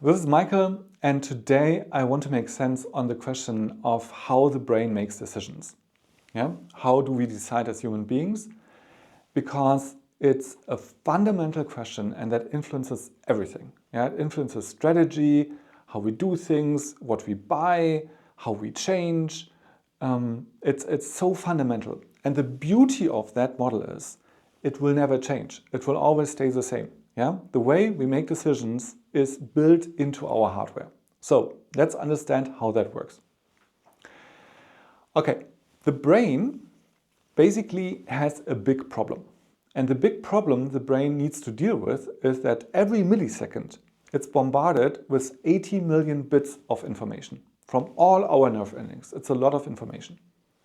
This is Michael, and today I want to make sense on the question of how the brain makes decisions. Yeah? How do we decide as human beings? Because it's a fundamental question and that influences everything. Yeah? It influences strategy, how we do things, what we buy, how we change. It's so fundamental. And the beauty of that model is it will never change. It will always stay the same. Yeah? The way we make decisions is built into our hardware. So let's understand how that works. Okay, the brain basically has a big problem. And the big problem the brain needs to deal with is that every millisecond it's bombarded with 80 million bits of information from all our nerve endings. It's a lot of information.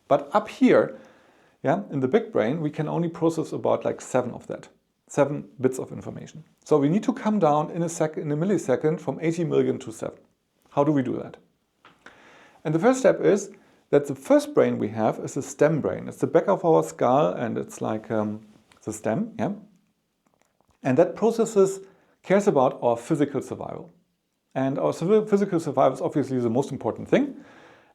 But up here, yeah, in the big brain, we can only process about like 7 of that. 7 bits of information. So we need to come down in a millisecond from 80 million to 7. How do we do that? And the first step is that the first brain we have is the stem brain. It's the back of our skull and it's like the stem, yeah? And that cares about our physical survival. And our physical survival is obviously the most important thing.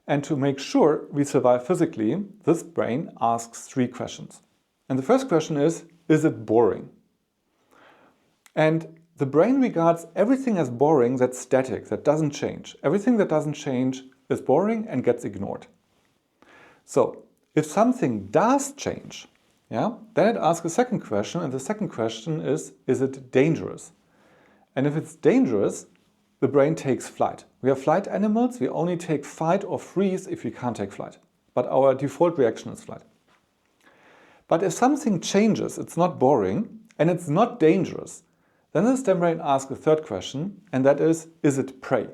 And to make sure we survive physically, this brain asks 3 questions. And the first question is it boring? And the brain regards everything as boring that's static, that doesn't change. Everything that doesn't change is boring and gets ignored. So if something does change, yeah, then it asks a second question, and the second question is it dangerous? And if it's dangerous, the brain takes flight. We are flight animals, we only take fight or freeze if we can't take flight. But our default reaction is flight. But if something changes, it's not boring, and it's not dangerous, then the stem brain asks a third question, and that is it prey?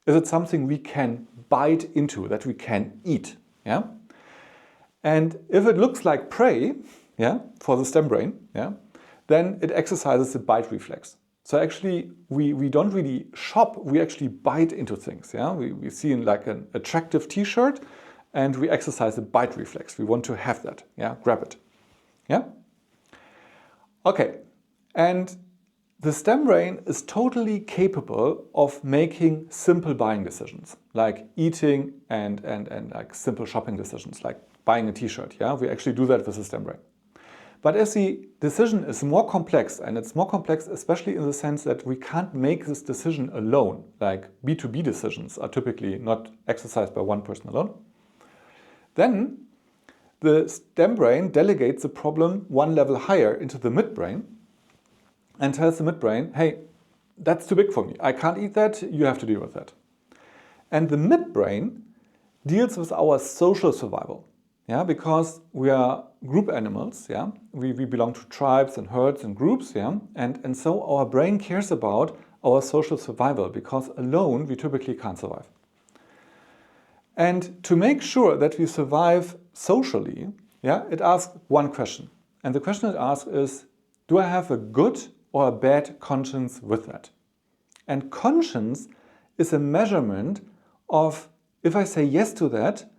Is it something we can bite into, that we can eat? Yeah? And if it looks like prey, yeah, for the stem brain, yeah, then it exercises the bite reflex. So actually, we don't really shop, we actually bite into things. Yeah? We see in like an attractive t-shirt, and we exercise the bite reflex. We want to have that, yeah, grab it. Yeah? Okay, and the stem brain is totally capable of making simple buying decisions, like eating and like simple shopping decisions, like buying a t-shirt. Yeah, we actually do that with the stem brain. But as the decision is more complex, and it's more complex especially in the sense that we can't make this decision alone, like B2B decisions are typically not exercised by one person alone, then the stem brain delegates the problem one level higher into the midbrain and tells the midbrain, hey, that's too big for me. I can't eat that, you have to deal with that. And the midbrain deals with our social survival, yeah, because we are group animals, yeah. We belong to tribes and herds and groups, yeah, and so our brain cares about our social survival because alone we typically can't survive. And to make sure that we survive socially, yeah, it asks one question. And the question it asks is, do I have a good or a bad conscience with that? And conscience is a measurement of if I say yes to that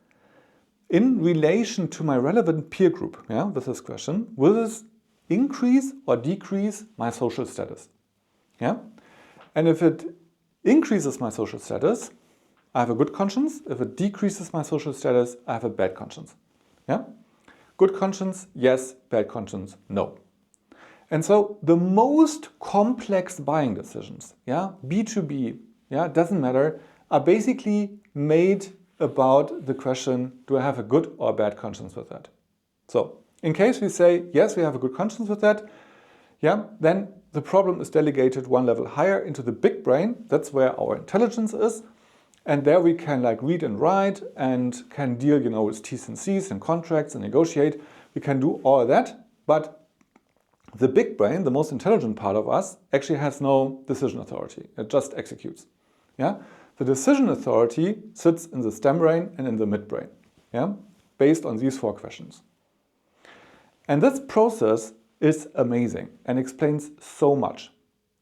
in relation to my relevant peer group, yeah, with this question, will this increase or decrease my social status? Yeah? And if it increases my social status, I have a good conscience. If it decreases my social status, I have a bad conscience. Yeah? Good conscience, yes. Bad conscience, no. And so the most complex buying decisions, yeah, B2B, yeah, doesn't matter, are basically made about the question, do I have a good or a bad conscience with that? So in case we say, yes, we have a good conscience with that, yeah, then the problem is delegated one level higher into the big brain. That's where our intelligence is. And there we can like read and write and can deal, you know, with T's and C's and contracts and negotiate. We can do all of that. But the big brain, the most intelligent part of us, actually has no decision authority. It just executes. Yeah? The decision authority sits in the stem brain and in the midbrain, yeah? Based on these 4 questions. And this process is amazing and explains so much.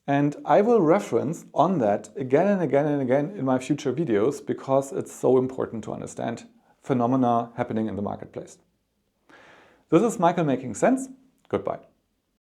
And I will reference on that again and again and again in my future videos because it's so important to understand phenomena happening in the marketplace. This is Michael making sense. Goodbye.